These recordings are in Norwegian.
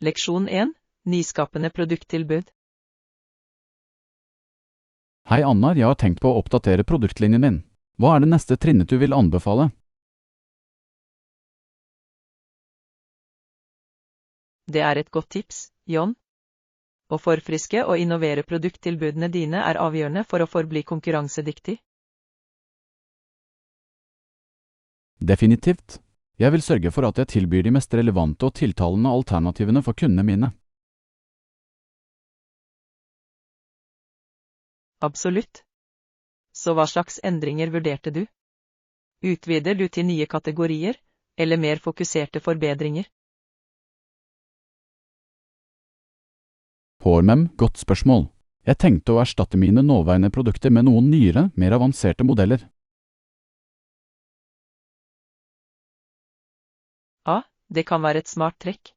Leksjon 1. Nyskapende produkttilbud. Hei Annar, jeg har tenkt på å oppdatere produktlinjen min. Hva er det neste trinnet du vil anbefale? Det er et godt tips, John. Å forfriske og innovere produkttilbudene dine er avgjørende for å forbli konkurransedyktig. Definitivt. Jeg vil sørge for at jeg tilbyr de mest relevante og tiltalende alternativene for kundene mine. Absolutt. Så hva slags endringer vurderte du? Utvider du til nye kategorier, eller mer fokuserte forbedringer? HMM, godt spørsmål. Jeg tenkte å erstatte mine nåværende produkter med noen nyere, mer avanserte modeller. Det kan være et smart trekk.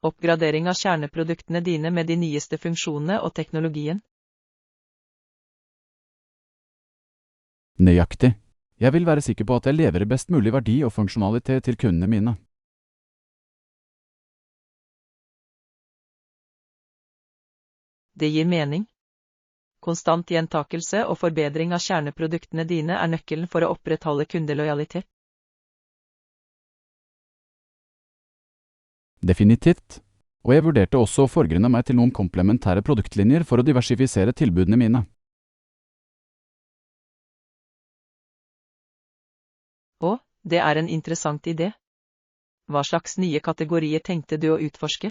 Oppgradering av kjerneproduktene dine med de nyeste funksjonene og teknologien. Nøyaktig. Jeg vil være sikker på at jeg leverer best mulig verdi og funksjonalitet til kundene mine. Det gir mening. Konstant gjentakelse og forbedring av kjerneproduktene dine er nøkkelen for å opprettholde kundelojalitet. Definitivt. Og jeg vurderte også å forgrunne meg til noen komplementære produktlinjer for å diversifisere tilbudene mine. Det er en interessant idé. Hva slags nye kategorier tenkte du å utforske?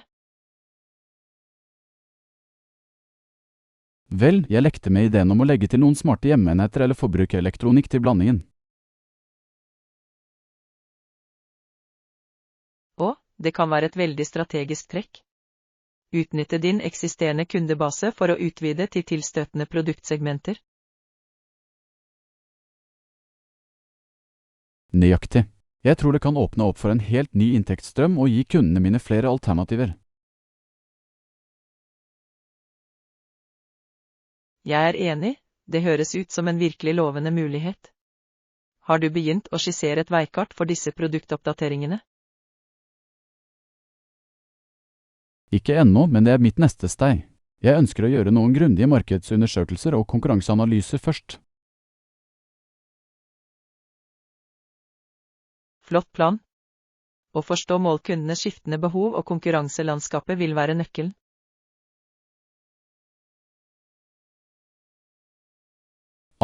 Vel, jeg lekte med ideen om å legge til noen smarte hjemmeenheter eller forbrukerelektronikk til blandingen. Det kan være et veldig strategisk trekk. Utnytte din eksisterende kundebase for å utvide til tilstøtende produktsegmenter. Nøyaktig. Jeg tror det kan åpne opp for en helt ny inntektsstrøm og gi kundene mine flere alternativer. Jeg er enig, det høres ut som en virkelig lovende mulighet. Har du begynt å skissere et veikart for disse produktoppdateringene? Ikke ennå, men det er mitt neste steg. Jeg ønsker å gjøre noen grundige markedsundersøkelser og konkurranseanalyser først. Flott plan. Å forstå målkundenes skiftende behov og konkurranselandskapet vil være nøkkelen.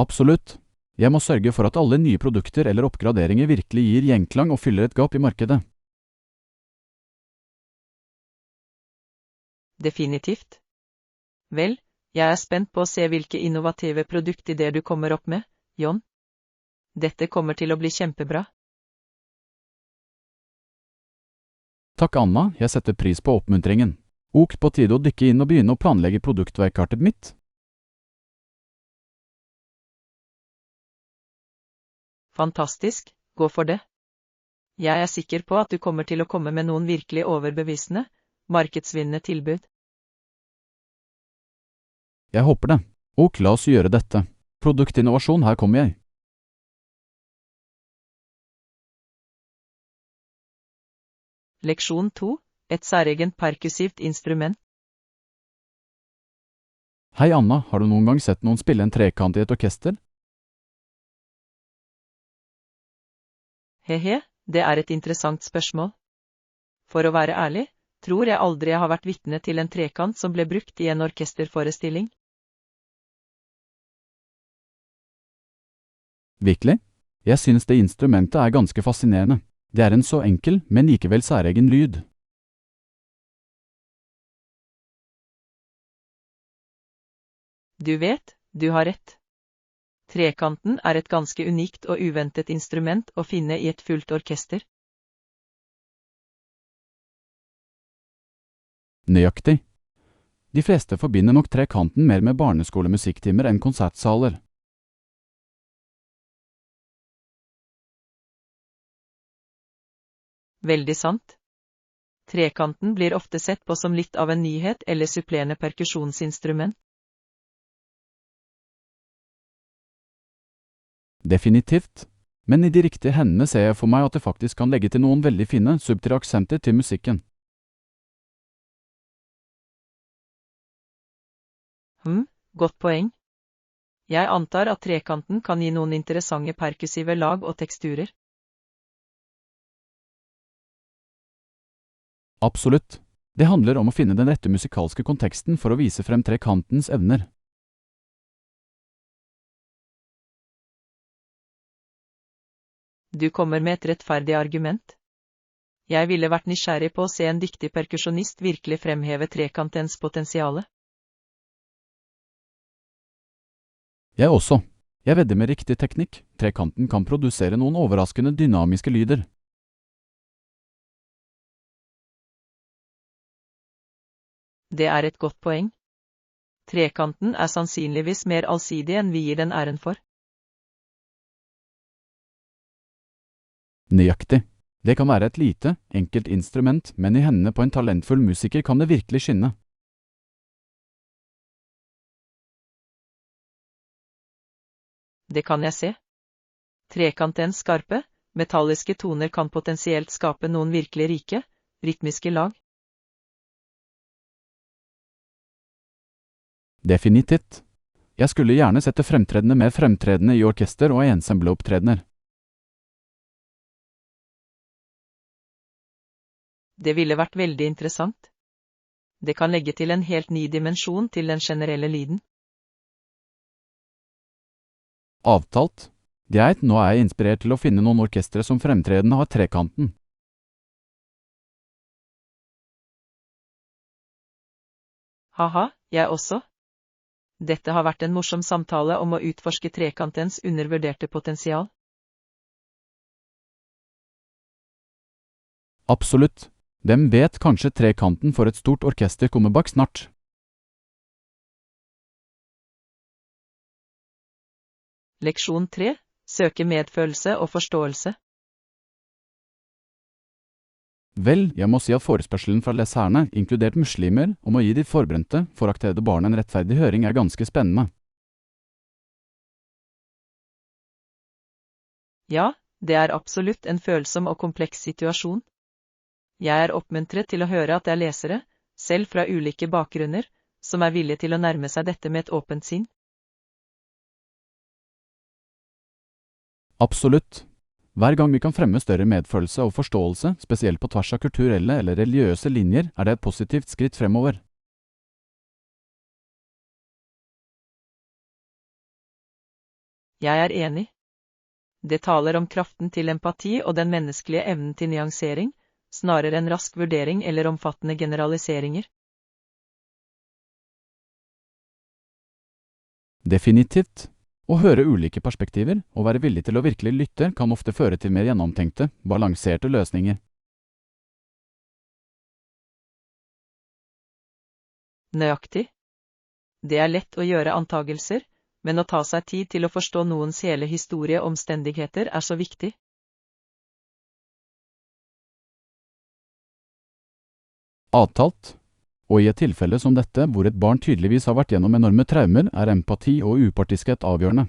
Absolutt. Jeg må sørge for at alle nye produkter eller oppgraderinger virkelig gir gjenklang og fyller et gap i markedet. Definitivt. Vel, jeg er spent på å se hvilke innovative produktideer du kommer opp med, John. Dette kommer til å bli kjempebra. Takk Anna, jeg setter pris på oppmuntringen. Ok, på tide å dykke inn og begynne å planlegge produktveikartet mitt. Fantastisk, gå for det. Jeg er sikker på at du kommer til å komme med noen virkelig overbevisende, markedsvinnende tilbud. Jeg håper det. Ok, la oss gjøre dette. Produktinnovasjon, her kommer jeg. Leksjon 2. Et særegent perkussivt instrument. Hei Anna, har du noen gang sett noen spille en trekant i et orkester? Hehe, det er et interessant spørsmål. For å være ærlig, tror jeg aldri jeg har vært vitne til en trekant som ble brukt i en orkesterforestilling. Virkelig? Jeg synes det instrumentet er ganske fascinerende. Det er en så enkel, men likevel særegen lyd. Du vet, du har rett. Trekanten er et ganske unikt og uventet instrument å finne i et fullt orkester. Nøyaktig. De fleste forbinder nok trekanten mer med barneskolemusikktimer enn konsertsaler. Veldig sant. Trekanten blir ofte sett på som litt av en nyhet eller supplerende perkusjonsinstrument. Definitivt. Men i de riktige hendene ser jeg for meg at det faktisk kan legge til noen veldig fine, subtile aksenter til musikken. Godt poeng. Jeg antar at trekanten kan gi noen interessante perkussive lag og teksturer. Absolutt. Det handler om å finne den rette musikalske konteksten for å vise frem trekantens evner. Du kommer med et rettferdig argument. Jeg ville vært nysgjerrig på å se en dyktig perkusjonist virkelig fremheve trekantens potensiale. Jeg også. Jeg vedder med riktig teknikk. Trekanten kan produsere noen overraskende dynamiske lyder. Det er et godt poeng. Trekanten er sannsynligvis mer allsidig enn vi gir den æren for. Nøyaktig. Det kan være et lite, enkelt instrument, men i hendene på en talentfull musiker kan det virkelig skinne. Det kan jeg se. Trekantens skarpe, metalliske toner kan potensielt skape noen virkelig rike, rytmiske lag. Definitivt. Jeg skulle gjerne sett det fremtredende mer fremtredende i orkester og ensembleopptredener. Det ville vært veldig interessant. Det kan legge til en helt ny dimensjon til den generelle lyden. Avtalt. Greit, nå er jeg inspirert til å finne noen orkestre som fremtredende har trekanten. Haha, jeg også. Dette har vært en morsom samtale om å utforske trekantens undervurderte potensial. Absolutt. Hvem vet, kanskje trekanten for et stort orkester kommer bak snart. Leksjon 3. Søke medfølelse og forståelse. Vel, jeg må si at forespørselen fra leserne, inkludert muslimer, om å gi de forbrente, foraktede barn en rettferdig høring er ganske spennende. Ja, det er absolutt en følsom og kompleks situasjon. Jeg er oppmuntret til å høre at det er lesere, selv fra ulike bakgrunner, som er villige til å nærme seg dette med et åpent sinn. Absolutt. Hver gang vi kan fremme større medfølelse og forståelse, spesielt på tvers av kulturelle eller religiøse linjer, er det et positivt skritt fremover. Jeg er enig. Det taler om kraften til empati og den menneskelige evnen til nyansering, snarere enn rask vurdering eller omfattende generaliseringer. Definitivt. Å høre ulike perspektiver og være villig til å virkelig lytte kan ofte føre til mer gjennomtenkte, balanserte løsninger. Nøyaktig. Det er lett å gjøre antagelser, men å ta seg tid til å forstå noens hele historie og omstendigheter er så viktig. Avtalt. Og i et tilfelle som dette, hvor et barn tydeligvis har vært gjennom enorme traumer, er empati og upartiskhet avgjørende.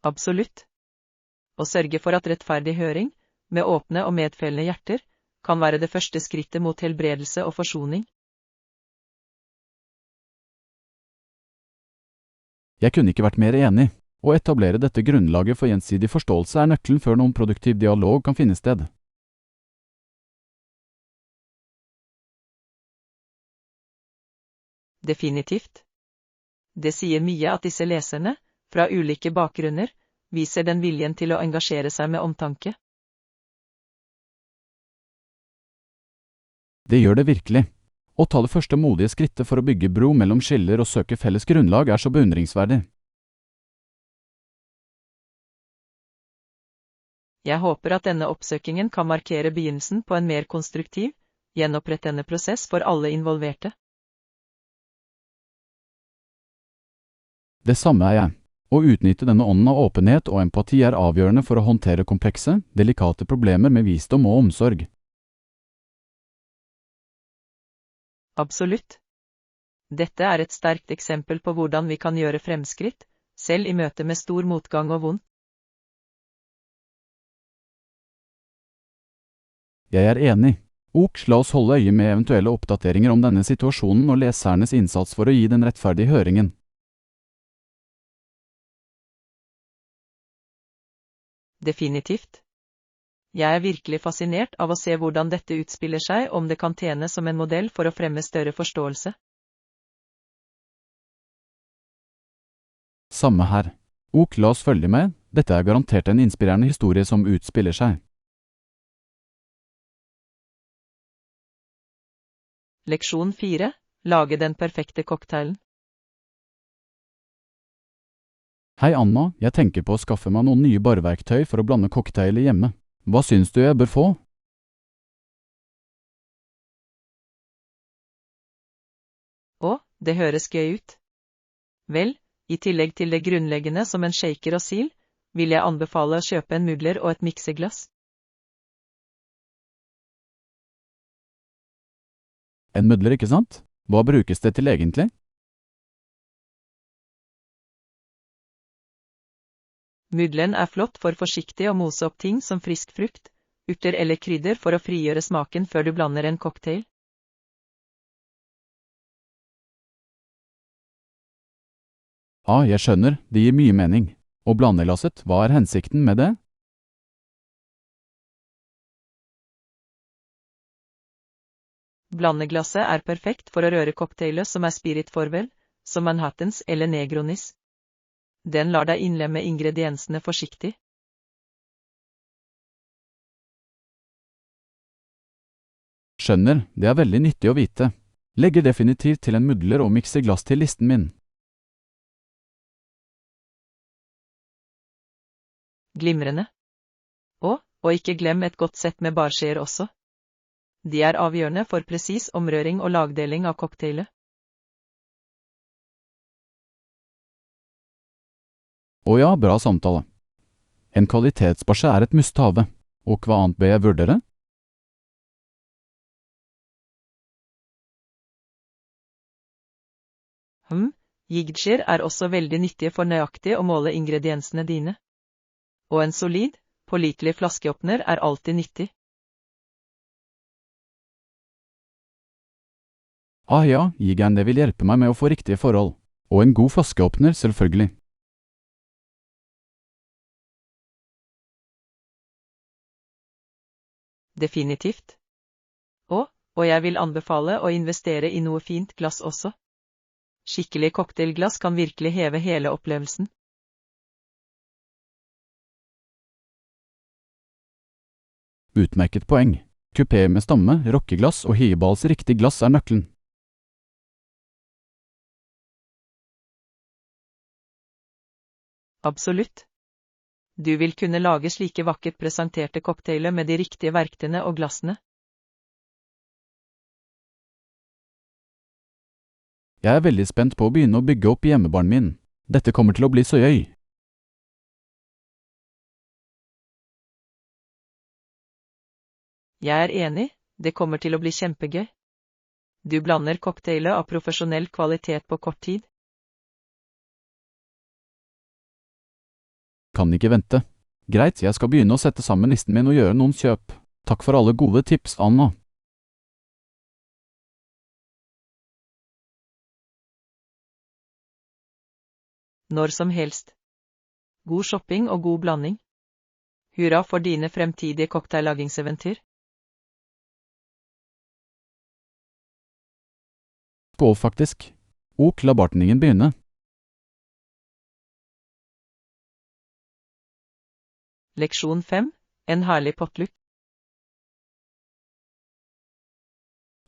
Absolutt. Å sørge for at rettferdig høring, med åpne og medfølende hjerter, kan være det første skrittet mot helbredelse og forsoning. Jeg kunne ikke vært mer enig. Å etablere dette grunnlaget for gjensidig forståelse er nøkkelen før noen produktiv dialog kan finne sted. Definitivt. Det sier mye at disse leserne, fra ulike bakgrunner, viser den viljen til å engasjere seg med omtanke. Det gjør det virkelig. Å ta det første modige skrittet for å bygge bro mellom skiller og søke felles grunnlag er så beundringsverdig. Jeg håper at denne oppsøkingen kan markere begynnelsen på en mer konstruktiv, gjenopprettende prosess for alle involverte. Det samme er jeg. Å utnytte denne ånden av åpenhet og empati er avgjørende for å håndtere komplekse, delikate problemer med visdom og omsorg. Absolutt. Dette er et sterkt eksempel på hvordan vi kan gjøre fremskritt, selv i møte med stor motgang og vondt. Jeg er enig. Ok, la oss holde øye med eventuelle oppdateringer om denne situasjonen og lesernes innsats for å gi den rettferdige høringen. Definitivt. Jeg er virkelig fascinert av å se hvordan dette utspiller seg, om det kan tjene som en modell for å fremme større forståelse. Samme her. Ok, la oss følge med, dette er garantert en inspirerende historie som utspiller seg. Leksjon 4. Lage den perfekte cocktailen. Hei Anna, jeg tenker på å skaffe meg noen nye barverktøy for å blande cocktailer hjemme. Hva syns du jeg bør få? Å, det høres gøy ut. Vel, i tillegg til det grunnleggende som en shaker og sil, vil jeg anbefale å kjøpe en mugler og et mikseglass. En mudler, ikke sant? Hva brukes det til egentlig? Mudleren er flott for forsiktig å mose opp ting som frisk frukt, urter eller krydder for å frigjøre smaken før du blander en cocktail. Jeg skjønner, det gir mye mening. Og blandeglasset, hva er hensikten med det? Blandeglasset er perfekt for å røre cocktailer som er spiritforvel, som Manhattans eller Negronis. Den lar deg innlemme ingrediensene forsiktig. Skjønner, det er veldig nyttig å vite. Legger definitivt til en mudler og mikseglass til listen min. Glimrende. Og ikke glem et godt sett med barskjeer også. De er avgjørende for presis omrøring og lagdeling av cocktailet. Å ja, bra samtale. En kvalitetsbarse er et must-have. Og hva annet bør jeg vurdere? Jigdskjeer er også veldig nyttige for nøyaktig å måle ingrediensene dine. Og en solid, pålitelig flaskeåpner er alltid nyttig. Ja, jigeren det vil hjelpe meg med å få riktige forhold. Og en god flaskeåpner, selvfølgelig. Definitivt. Og jeg vil anbefale å investere i noe fint glass også. Skikkelig cocktailglass kan virkelig heve hele opplevelsen. Utmerket poeng. Kupé med stamme, rockeglass og hiebals riktig glass er nøkkelen. Absolutt. Du vil kunne lage slike vakkert presenterte cocktailer med de riktige verktøyene og glassene. Jeg er veldig spent på å begynne å bygge opp hjemmebaren min. Dette kommer til å bli så gøy. Jeg er enig, det kommer til å bli kjempegøy. Du blander cocktailer av profesjonell kvalitet på kort tid. Kan ikke vente. Greit, jeg skal begynne å sette sammen listen min og gjøre noen kjøp. Takk for alle gode tips, Anna. Når som helst. God shopping og god blanding. Hurra for dine fremtidige cocktaillaggingseventyr. Skål faktisk. Ok, la bartendingen begynne. Leksjon 5. En herlig potluck.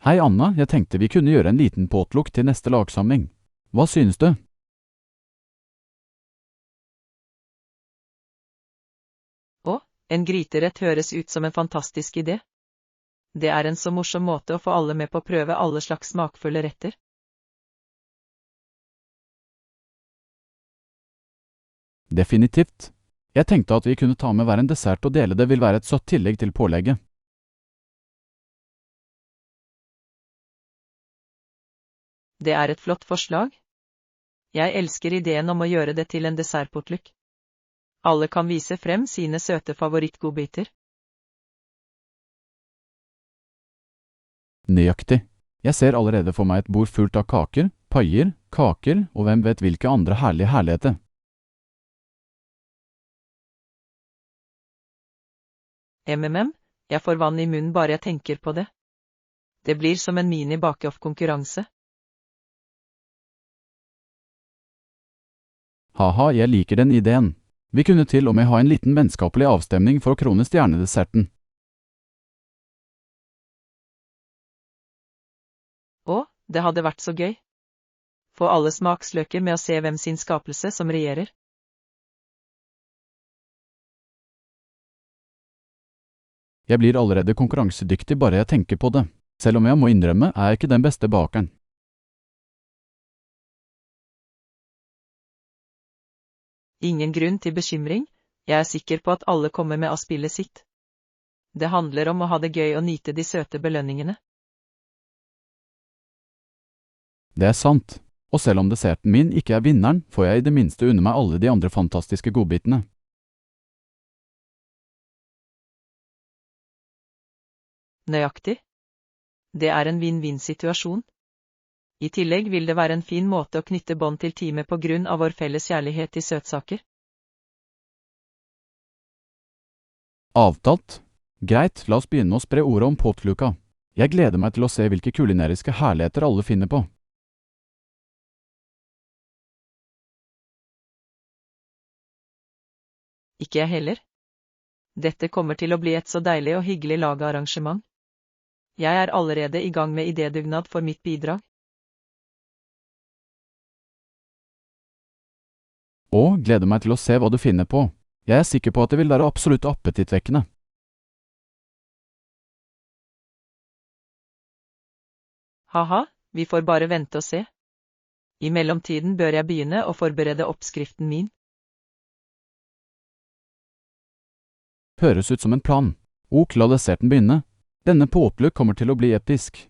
Hei Anna, jeg tenkte vi kunne gjøre en liten potluck til neste lagsamling. Hva synes du? En gryterett høres ut som en fantastisk idé. Det er en så morsom måte å få alle med på å prøve alle slags smakfulle retter. Definitivt. Jeg tenkte at vi kunne ta med hver en dessert og dele, det vil være et søtt tillegg til pålegget. Det er et flott forslag. Jeg elsker ideen om å gjøre det til en dessertpotluck. Alle kan vise frem sine søte favorittgodbiter. Nøyaktig. Jeg ser allerede for meg et bord fullt av kaker, paier, kaker og hvem vet hvilke andre herlige herligheter. Jeg får vann i munnen bare jeg tenker på det. Det blir som en mini-bake-off-konkurranse. Haha, jeg liker den ideen. Vi kunne til og med ha en liten vennskapelig avstemning for å krone stjernedesserten. Å, det hadde vært så gøy. Få alle smaksløker med å se hvem sin skapelse som regjerer. Jeg blir allerede konkurransedyktig bare jeg tenker på det. Selv om jeg må innrømme, er jeg ikke den beste bakeren. Ingen grunn til bekymring, jeg er sikker på at alle kommer med av spillet sitt. Det handler om å ha det gøy og nyte de søte belønningene. Det er sant, og selv om desserten min ikke er vinneren, får jeg i det minste unne meg alle de andre fantastiske godbitene. Nøyaktig. Det er en vinn-vinn-situasjon. I tillegg vil det være en fin måte å knytte bånd til teamet på grunn av vår felles kjærlighet til søtsaker. Avtalt? Greit, la oss begynne å spre ordet om potluka. Jeg gleder meg til å se hvilke kulinariske herligheter alle finner på. Ikke jeg heller. Dette kommer til å bli et så deilig og hyggelig lagarrangement. Jeg er allerede i gang med idédugnad for mitt bidrag. Og gleder meg til å se hva du finner på. Jeg er sikker på at det vil være absolutt appetittvekkende. Haha, vi får bare vente og se. I mellomtiden bør jeg begynne å forberede oppskriften min. Høres ut som en plan. Ok, la desserten begynne. Denne potløk kommer til å bli episk.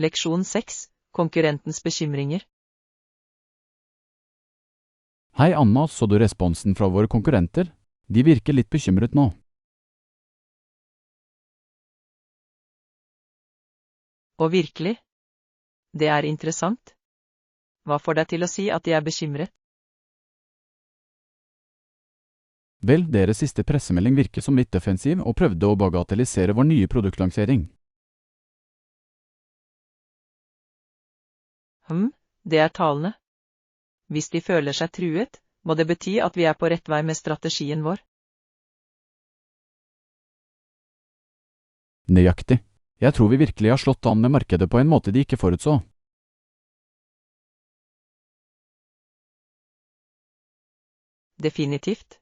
Leksjon 6. Konkurrentens bekymringer. Hei Anna, så du responsen fra våre konkurrenter? De virker litt bekymret nå. Og virkelig? Det er interessant. Hva får deg til å si at de er bekymret? Vel, deres siste pressemelding virker som litt defensiv og prøvde å bagatellisere vår nye produktlansering. Det er talende. Hvis de føler seg truet, må det bety at vi er på rett vei med strategien vår. Nøyaktig. Jeg tror vi virkelig har slått an med markedet på en måte de ikke forutså. Definitivt.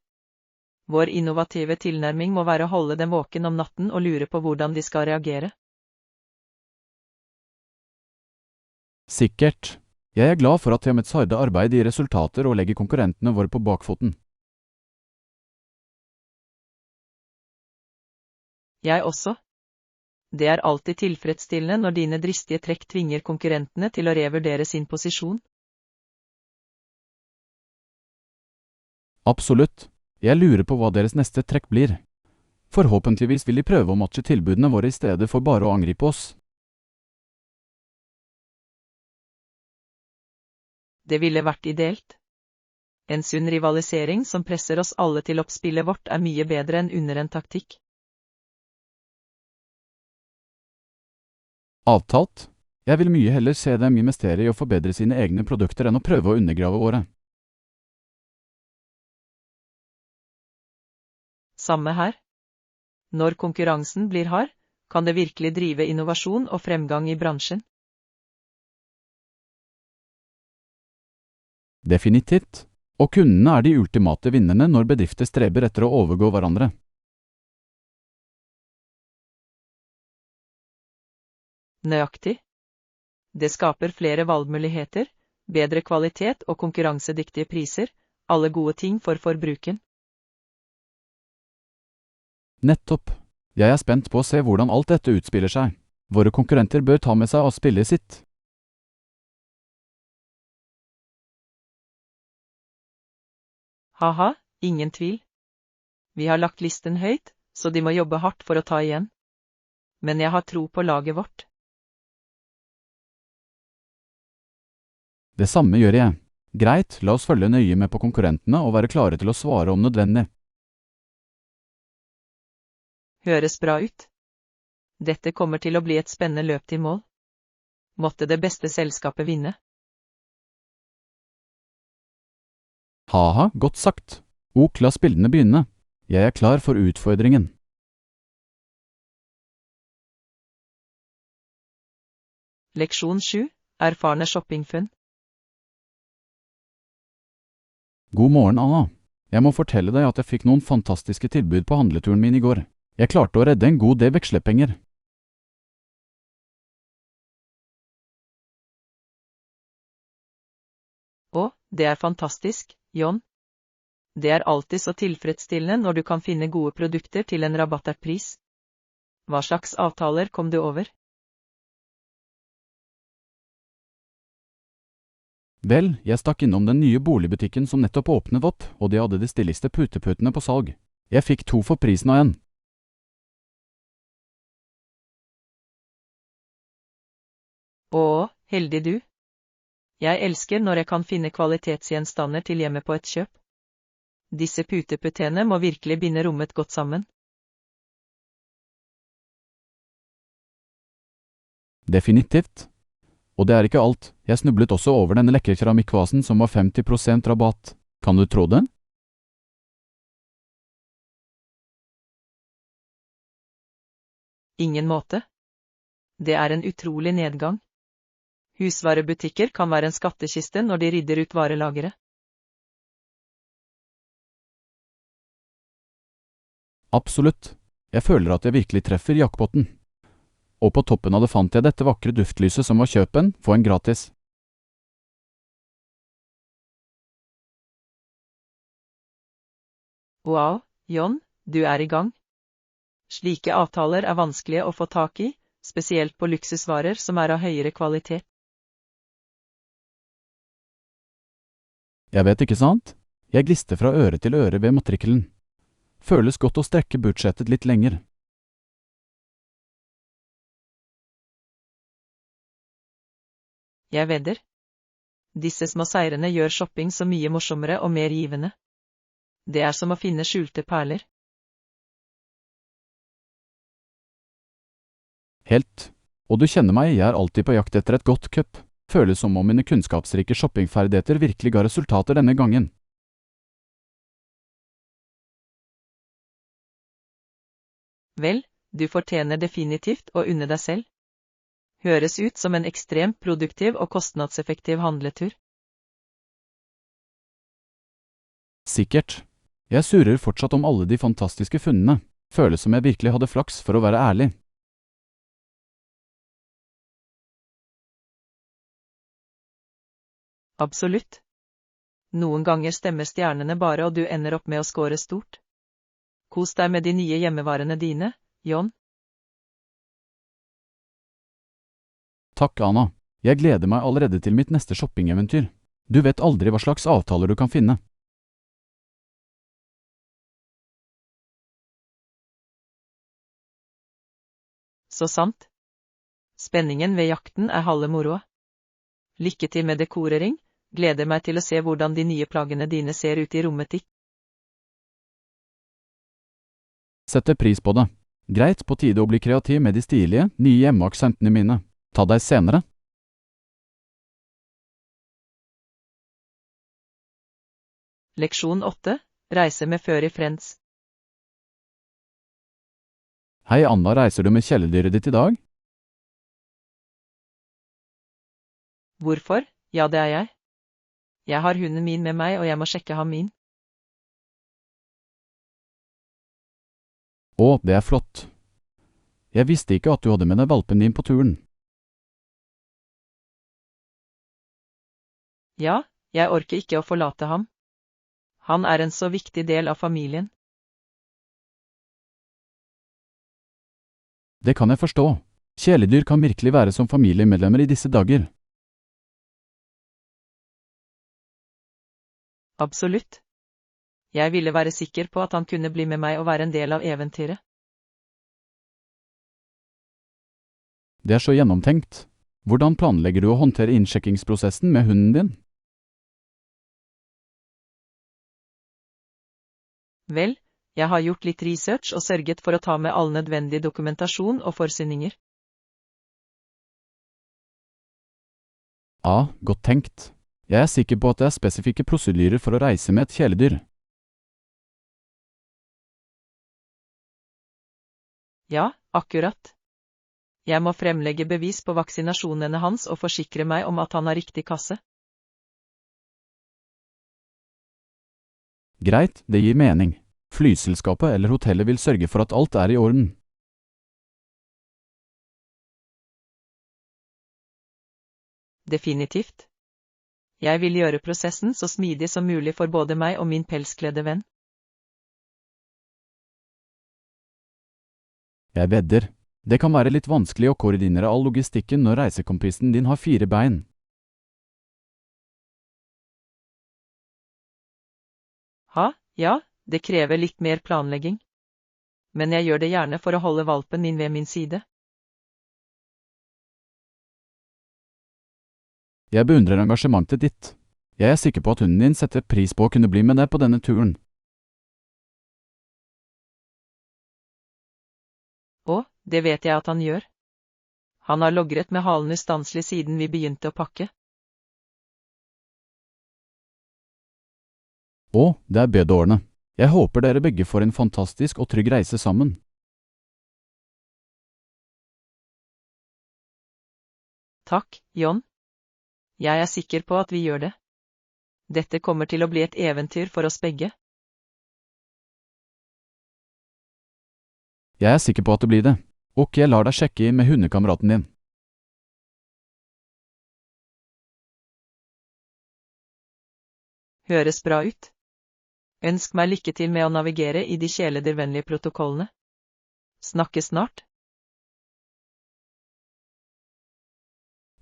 Vår innovative tilnærming må være å holde dem våken om natten og lure på hvordan de skal reagere. Sikkert. Jeg er glad for at Temets harde arbeid gir resultater og legger konkurrentene våre på bakfoten. Jeg også. Det er alltid tilfredsstillende når dine dristige trekk tvinger konkurrentene til å revurdere sin posisjon. Absolutt. Jeg lurer på hva deres neste trekk blir. Forhåpentligvis vil de prøve å matche tilbudene våre i stedet for bare å angripe oss. Det ville vært ideelt. En sunn rivalisering som presser oss alle til oppspillet vårt er mye bedre enn under en taktikk. Avtalt. Jeg vil mye heller se dem investere i å forbedre sine egne produkter enn å prøve å undergrave våre. Samme her. Når konkurransen blir hard, kan det virkelig drive innovasjon og fremgang i bransjen. Definitivt. Og kundene er de ultimate vinnerne når bedrifter streber etter å overgå hverandre. Nøyaktig. Det skaper flere valgmuligheter, bedre kvalitet og konkurransedyktige priser, alle gode ting for forbruken. Nettopp. Jeg er spent på å se hvordan alt dette utspiller seg. Våre konkurrenter bør ta med seg av spillet sitt. Haha, ingen tvil. Vi har lagt listen høyt, så de må jobbe hardt for å ta igjen. Men jeg har tro på laget vårt. Det samme gjør jeg. Greit, la oss følge nøye med på konkurrentene og være klare til å svare om nødvendig. Høres bra ut. Dette kommer til å bli et spennende løp til mål. Måtte det beste selskapet vinne. Haha, godt sagt. Ok, la spillene begynne. Jeg er klar for utfordringen. Leksjon 7. Erfarne shoppingfunn. God morgen, Anna. Jeg må fortelle deg at jeg fikk noen fantastiske tilbud på handleturen min i går. Jeg klarte å redde en god del vekslepenger. Å, det er fantastisk, John. Det er alltid så tilfredsstillende når du kan finne gode produkter til en rabattert pris. Hva slags avtaler kom du over? Vel, jeg stakk innom den nye boligbutikken som nettopp åpnet opp, og de hadde de stiligste puteputene på salg. Jeg fikk 2 for prisen av en. Å, heldig du. Jeg elsker når jeg kan finne kvalitetsgjenstander til hjemme på et kjøp. Disse puteputene må virkelig binde rommet godt sammen. Definitivt. Og det er ikke alt, jeg snublet også over denne lekre keramikkvasen som var 50% rabatt. Kan du tro det? Ingen måte. Det er en utrolig nedgang. Husvarebutikker kan være en skattkiste når de rydder ut varelageret. Absolutt. Jeg føler at jeg virkelig treffer jackpoten. Og på toppen av det fant jeg dette vakre duftlyset som var kjøpen, få en gratis. Wow, John, du er i gang. Slike avtaler er vanskelige å få tak i, spesielt på luksusvarer som er av høyere kvalitet. Jeg vet ikke sant? Jeg glister fra øre til øre ved matrikkelen. Føles godt å strekke budsjettet litt lenger. Jeg vedder. Disse små seirene gjør shopping så mye morsommere og mer givende. Det er som å finne skjulte perler. Helt. Og du kjenner meg, jeg er alltid på jakt etter et godt kupp. Føles som om mine kunnskapsrike shoppingferdigheter virkelig ga resultater denne gangen. Vel, du fortjener definitivt å unne deg selv. Høres ut som en ekstremt produktiv og kostnadseffektiv handletur. Sikkert. Jeg surrer fortsatt om alle de fantastiske funnene. Føles som jeg virkelig hadde flaks, for å være ærlig. Absolutt. Noen ganger stemmer stjernene bare og du ender opp med å score stort. Kos deg med de nye hjemmevarene dine, John. Takk, Anna. Jeg gleder meg allerede til mitt neste shoppingeventyr. Du vet aldri hva slags avtaler du kan finne. Så sant. Spenningen ved jakten er halve moroa. Lykke til med dekorering, gleder meg til å se hvordan de nye plaggene dine ser ut i rommet ditt. Setter pris på det. Greit, på tide å bli kreativ med de stilige, nye hjemmeaksentene mine. Ta deg senere. Leksjon 8. Reise med Furry Friends. Hei Anna, reiser du med kjæledyret ditt i dag? Hvorfor? Ja, det er jeg. Jeg har hunden min med meg, og jeg må sjekke ham inn. Å, det er flott. Jeg visste ikke at du hadde med deg valpen din på turen. Ja, jeg orker ikke å forlate ham. Han er en så viktig del av familien. Det kan jeg forstå. Kjæledyr kan virkelig være som familiemedlemmer i disse dager. Absolutt. Jeg ville være sikker på at han kunne bli med meg og være en del av eventyret. Det er så gjennomtenkt. Hvordan planlegger du å håndtere innsjekkingsprosessen med hunden din? Vel, jeg har gjort litt research og sørget for å ta med all nødvendig dokumentasjon og forsyninger. Ja, godt tenkt. Jeg er sikker på at det er spesifikke prosedyrer for å reise med et kjæledyr. Ja, akkurat. Jeg må fremlegge bevis på vaksinasjonene hans og forsikre meg om at han har riktig kasse. Greit, det gir mening. Flyselskapet eller hotellet vil sørge for at alt er i orden. Definitivt. Jeg vil gjøre prosessen så smidig som mulig for både meg og min pelskledde venn. Jeg vedder. Det kan være litt vanskelig å koordinere all logistikken når reisekompisen din har 4 bein. Ja, det krever litt mer planlegging. Men jeg gjør det gjerne for å holde valpen min ved min side. Jeg beundrer engasjementet ditt. Jeg er sikker på at hunden din setter pris på å kunne bli med deg på denne turen. Og, det vet jeg at han gjør. Han har logret med halen ustanselig siden vi begynte å pakke. Å, det er bedårende. Jeg håper dere begge får en fantastisk og trygg reise sammen. Takk, John. Jeg er sikker på at vi gjør det. Dette kommer til å bli et eventyr for oss begge. Jeg er sikker på at det blir det. Og jeg lar deg sjekke inn med hundekameraten din. Høres bra ut. Ønsk meg lykke til med å navigere i de kjæledyrvennlige protokollene. Snakkes snart.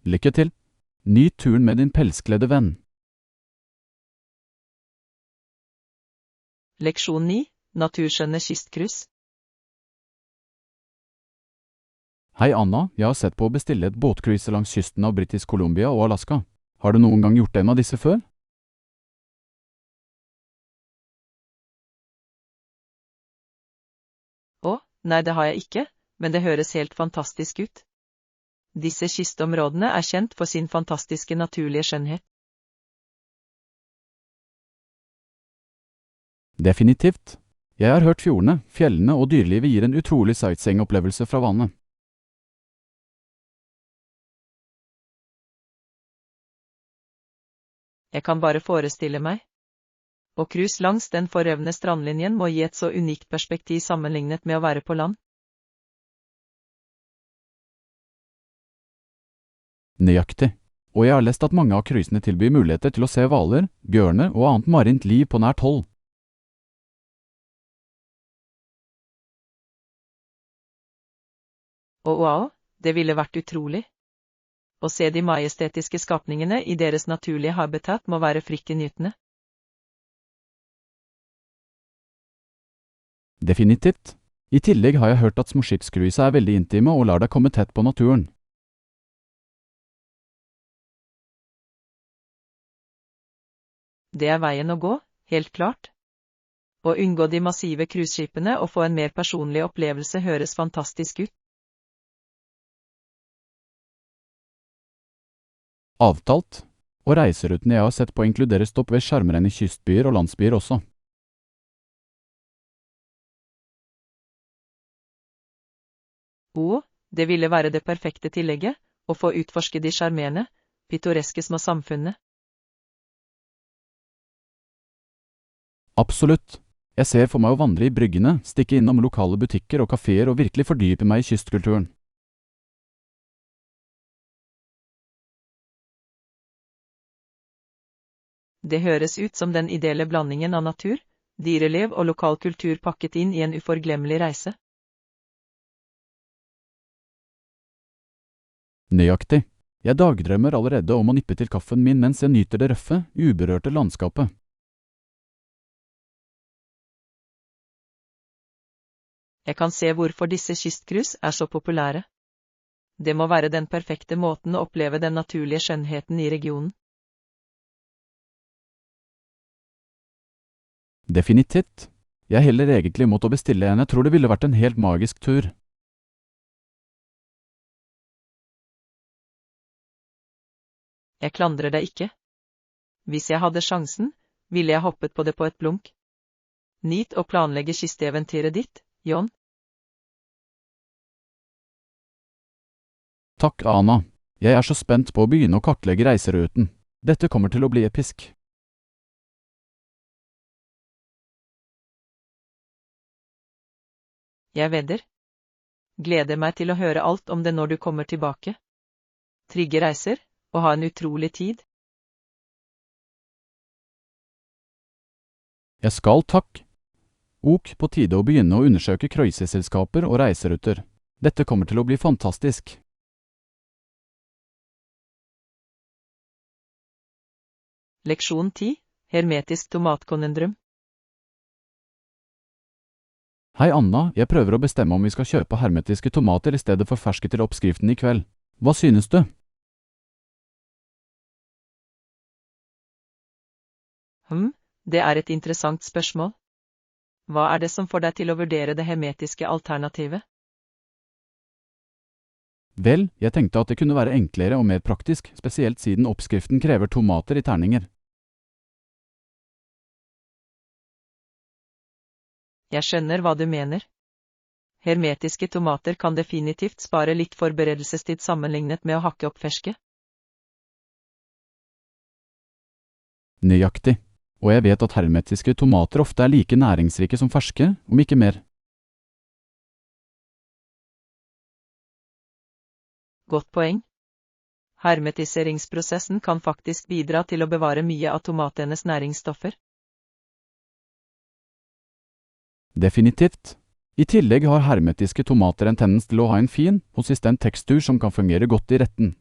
Lykke til. Nyt turen med din pelskledde venn. Leksjon 9. Naturskjønne kystcruise. Hei Anna, jeg har sett på å bestille et båtcruise langs kysten av British Columbia og Alaska. Har du noen gang gjort en av disse før? Nei, det har jeg ikke, men det høres helt fantastisk ut. Disse kystområdene er kjent for sin fantastiske naturlige skjønnhet. Definitivt. Jeg har hørt fjordene, fjellene og dyrelivet gir en utrolig sightseeing-opplevelse fra vannet. Jeg kan bare forestille meg. Og cruise langs den forrøvne strandlinjen må gi et så unikt perspektiv sammenlignet med å være på land. Nøyaktig. Og jeg har lest at mange av cruisene tilbyr muligheter til å se hvaler, bjørner og annet marint liv på nært hold. Og wow, det ville vært utrolig. Å se de majestetiske skapningene i deres naturlige habitat må være fryktinngytende. Definitivt. I tillegg har jeg hørt at små skipscruise er veldig intime og lar deg komme tett på naturen. Det er veien å gå, helt klart. Å unngå de massive cruiseskipene og få en mer personlig opplevelse høres fantastisk ut. Avtalt. Og reiseruten jeg har sett på inkluderer stopp ved sjarmerende kystbyer og landsbyer også. Det ville være det perfekte tillegget, å få utforske de sjarmerende, pittoreske små samfunnene. Absolutt. Jeg ser for meg å vandre i bryggene, stikke innom lokale butikker og kaféer og virkelig fordype meg i kystkulturen. Det høres ut som den ideelle blandingen av natur, dyreliv og lokal kultur pakket inn i en uforglemmelig reise. Nøyaktig. Jeg dagdrømmer allerede om å nippe til kaffen min mens jeg nyter det røffe, uberørte landskapet. Jeg kan se hvorfor disse kystcruise er så populære. Det må være den perfekte måten å oppleve den naturlige skjønnheten i regionen. Definitivt. Jeg heller egentlig mot å bestille en, jeg tror det ville vært en helt magisk tur. Jeg klandrer deg ikke. Hvis jeg hadde sjansen, ville jeg hoppet på det på et blunk. Nyt å planlegge kysteventyret ditt, John. Takk, Anna. Jeg er så spent på å begynne å kartlegge reiseruten. Dette kommer til å bli episk. Jeg vedder. Gleder meg til å høre alt om det når du kommer tilbake. Trygge reiser, og ha en utrolig tid. Jeg skal takk. Ok, på tide å begynne å undersøke krøyseselskaper og reiseruter. Dette kommer til å bli fantastisk. Leksjon 10. Hermetisk tomatkonundrum. Hei Anna, jeg prøver å bestemme om vi skal kjøpe hermetiske tomater i stedet for ferske til oppskriften i kveld. Hva synes du? Det er et interessant spørsmål. Hva er det som får deg til å vurdere det hermetiske alternativet? Vel, jeg tenkte at det kunne være enklere og mer praktisk, spesielt siden oppskriften krever tomater i terninger. Jeg skjønner hva du mener. Hermetiske tomater kan definitivt spare litt forberedelsestid sammenlignet med å hakke opp ferske. Nøyaktig. Og jeg vet at hermetiske tomater ofte er like næringsrike som ferske, om ikke mer. Godt poeng. Hermetiseringsprosessen kan faktisk bidra til å bevare mye av tomatenes næringsstoffer. Definitivt. I tillegg har hermetiske tomater en tendens til å ha en fin, konsistent tekstur som kan fungere godt i retten.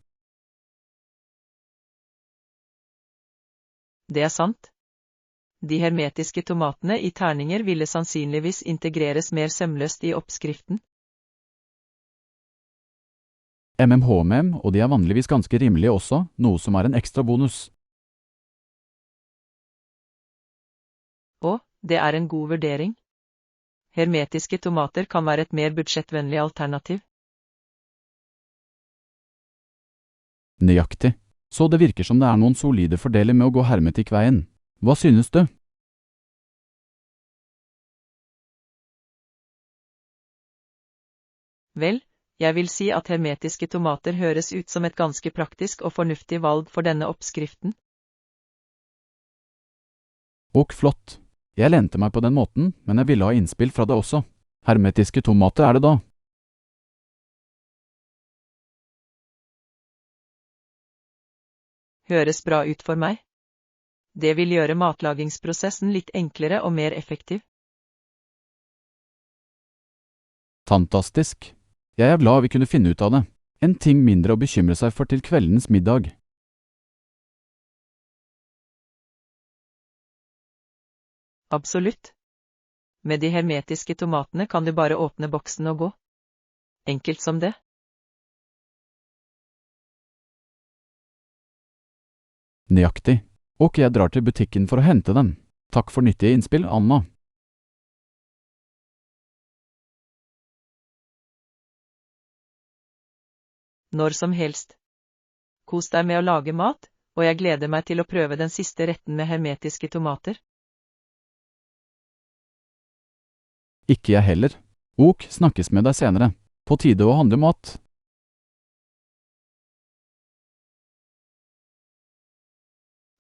Det er sant. De hermetiske tomatene i terninger ville sannsynligvis integreres mer sømløst i oppskriften. MMHMM, og de er vanligvis ganske rimelige også, noe som er en ekstra bonus. Og, det er en god vurdering. Hermetiske tomater kan være et mer budsjettvennlig alternativ. Nøyaktig. Så det virker som det er noen solide fordeler med å gå hermetikkveien. Hva synes du? Vel, jeg vil si at hermetiske tomater høres ut som et ganske praktisk og fornuftig valg for denne oppskriften. Og flott. Jeg lente meg på den måten, men jeg ville ha innspill fra deg også. Hermetiske tomater er det da. Høres bra ut for meg. Det vil gjøre matlagingsprosessen litt enklere og mer effektiv. Fantastisk. Jeg er glad vi kunne finne ut av det. En ting mindre å bekymre seg for til kveldens middag. Absolutt. Med de hermetiske tomatene kan du bare åpne boksen og gå. Enkelt som det. Nøyaktig. Ok, jeg drar til butikken for å hente den. Takk for nyttige innspill, Anna. Når som helst. Kos deg med å lage mat, og jeg gleder meg til å prøve den siste retten med hermetiske tomater. Ikke jeg heller. Ok, snakkes med deg senere. På tide å handle mat.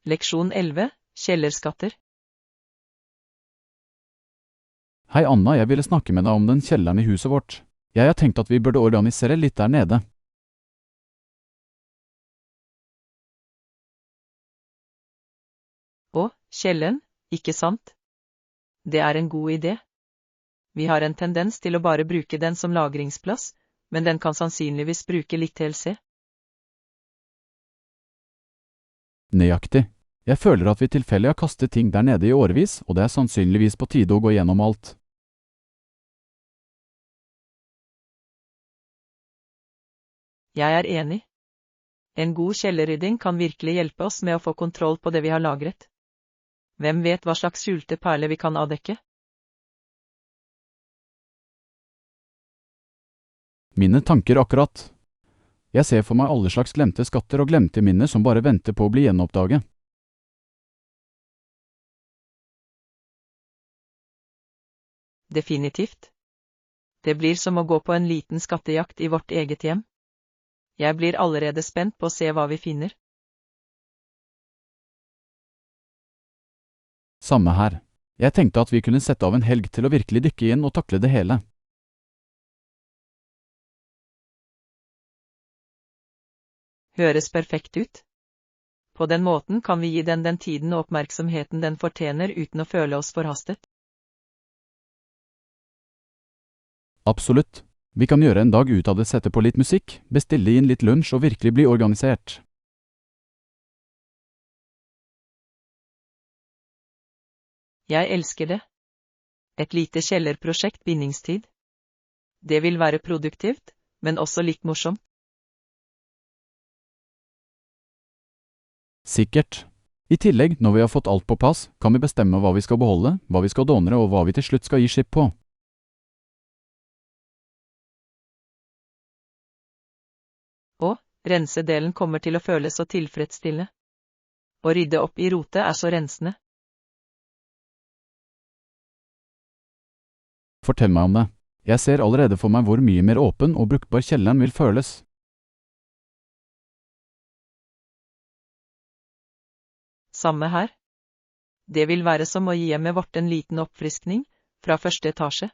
Leksjon 11. Kjellerskatter. Hei Anna, jeg ville snakke med deg om den kjelleren i huset vårt. Jeg har tenkt at vi burde organisere litt der nede. Å, kjelleren, ikke sant? Det er en god idé. Vi har en tendens til å bare bruke den som lagringsplass, men den kan sannsynligvis bruke litt TLC. Nøyaktig. Jeg føler at vi tilfeldig har kastet ting der nede i årevis, og det er sannsynligvis på tide å gå gjennom alt. Jeg er enig. En god kjellerrydding kan virkelig hjelpe oss med å få kontroll på det vi har lagret. Hvem vet hva slags skjulte perler vi kan avdekke? Mine tanker akkurat. Jeg ser for meg alle slags glemte skatter og glemte minner som bare venter på å bli gjenoppdaget. Definitivt. Det blir som å gå på en liten skattejakt i vårt eget hjem. Jeg blir allerede spent på å se hva vi finner. Samme her. Jeg tenkte at vi kunne sette av en helg til å virkelig dykke inn og takle det hele. Høres perfekt ut. På den måten kan vi gi den tiden og oppmerksomheten den fortjener uten å føle oss forhastet. Absolutt. Vi kan gjøre en dag ut av det, sette på litt musikk, bestille inn litt lunsj og virkelig bli organisert. Jeg elsker det. Et lite kjellerprosjekt bindingstid. Det vil være produktivt, men også litt morsomt. Sikkert. I tillegg, når vi har fått alt på plass, kan vi bestemme hva vi skal beholde, hva vi skal donere og hva vi til slutt skal gi slipp på. Og, rensedelen kommer til å føles så tilfredsstillende. Å rydde opp i rotet er så rensende. Fortell meg om det. Jeg ser allerede for meg hvor mye mer åpen og brukbar kjelleren vil føles. Samme her. Det vil være som å gi hjemmet vårt en liten oppfriskning, fra første etasje.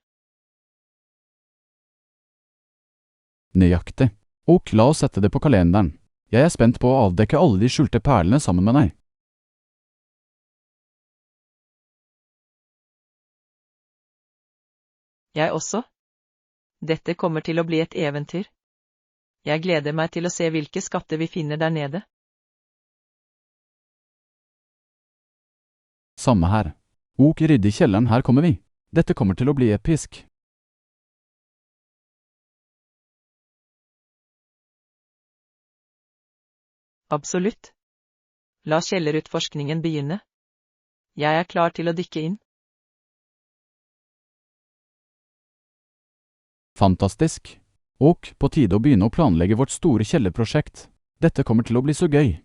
Nøyaktig. Ok, la oss sette det på kalenderen. Jeg er spent på å avdekke alle de skjulte perlene sammen med deg. Jeg også. Dette kommer til å bli et eventyr. Jeg gleder meg til å se hvilke skatter vi finner der nede. Samme her. Ok, rydde i kjelleren, her kommer vi. Dette kommer til å bli episk. Absolutt. La kjellerutforskningen begynne. Jeg er klar til å dykke inn. Fantastisk. Ok, på tide å begynne å planlegge vårt store kjellerprosjekt. Dette kommer til å bli så gøy.